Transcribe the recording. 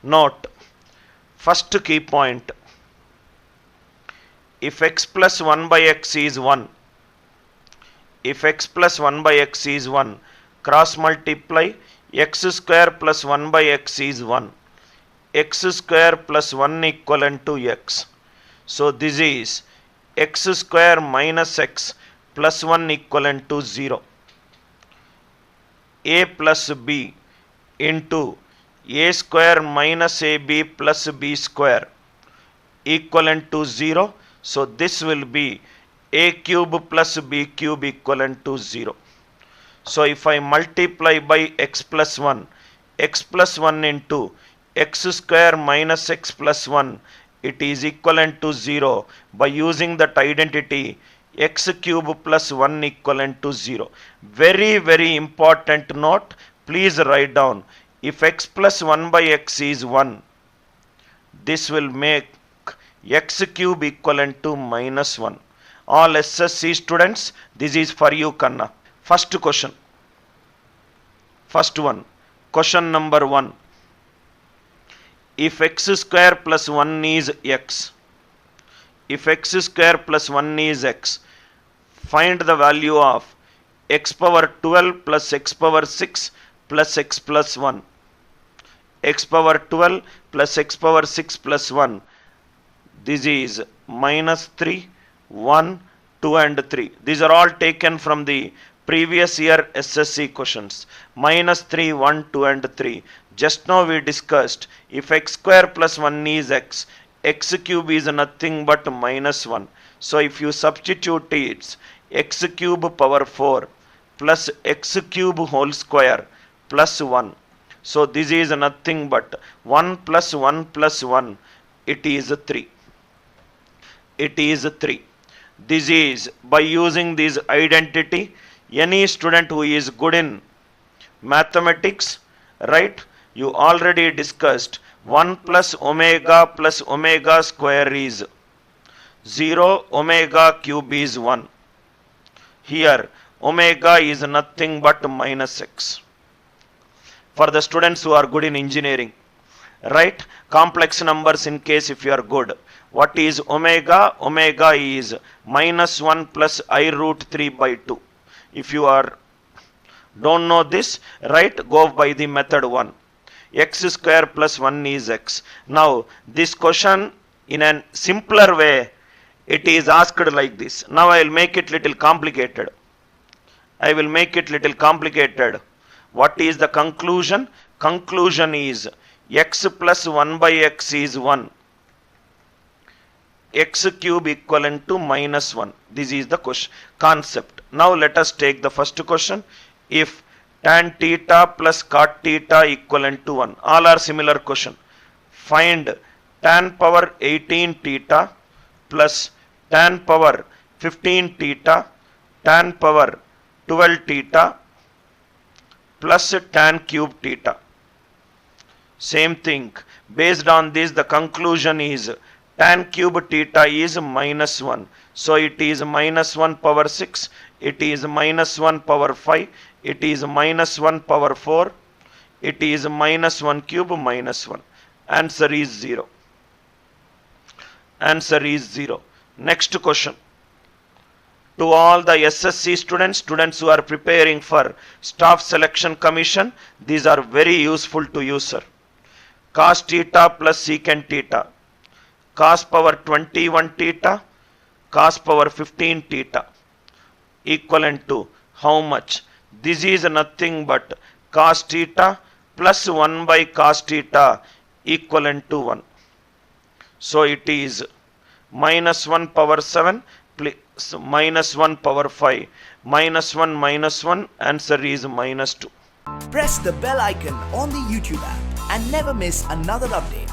Note, first key point, if x plus 1 by x is 1, if x plus 1 by x is 1, cross multiply x square plus 1 by x is 1, x square plus 1 equivalent to x. So this is x square minus x plus 1 equivalent to 0. A plus b into a square minus ab plus b square equivalent to 0. So this will be a cube plus b cube equivalent to 0. So if I multiply by x plus 1 into x square minus x plus 1, it is equivalent to 0 by using that identity x cube plus 1 equivalent to 0. Very, very important note, please write down. If x plus 1 by x is 1, this will make x cube equivalent to minus 1. All SSC students, this is for you, Kanna. First question. First one. Question number 1. If x square plus 1 is x, if x square plus 1 is x, find the value of x power 12 plus x power 6 plus x plus 1. X power 12 plus x power 6 plus 1. This is minus 3, 1, 2 and 3. These are all taken from the previous year SSC questions. Minus 3, 1, 2 and 3. Just now we discussed if x square plus 1 is x, x cube is nothing but minus 1. So if you substitute it, x cube power 4 plus x cube whole square plus 1. So this is nothing but 1 plus 1 plus 1, it is 3. It is 3. This is by using this identity, any student who is good in mathematics, right? You already discussed 1 plus omega square is 0, omega cube is 1. Here omega is nothing but minus x. For the students who are good in engineering, right? Complex numbers in case if you are good. What is omega? Omega is minus 1 plus I root 3 by 2. If you don't know this, right? Go by the method 1. X square plus 1 is x. Now this question in a simpler way, it is asked like this. Now I will make it little complicated. I will make it little complicated. What is the conclusion? Conclusion is x plus 1 by x is 1. X cube equivalent to minus 1. This is the question concept. Now let us take the first question. If tan theta plus cot theta equivalent to 1. All are similar question. Find tan power 18 theta plus tan power 15 theta, tan power 12 theta plus tan cube theta. Same thing. Based on this, the conclusion is tan cube theta is minus 1. So it is minus 1 power 6. It is minus 1 power 5. It is minus 1 power 4. It is minus 1 cube minus 1. Answer is 0. Answer is 0. Next question. To all the SSC students who are preparing for Staff Selection Commission, these are very useful to you, sir. Cos theta plus secant theta. Cos power 21 theta, cos power 15 theta. Equivalent to how much? This is nothing but cos theta plus 1 by cos theta equivalent to 1. So it is minus 1 power 7 plus minus 1 power 5. Minus 1, answer is minus 2. Press the bell icon on the YouTube app and never miss another update.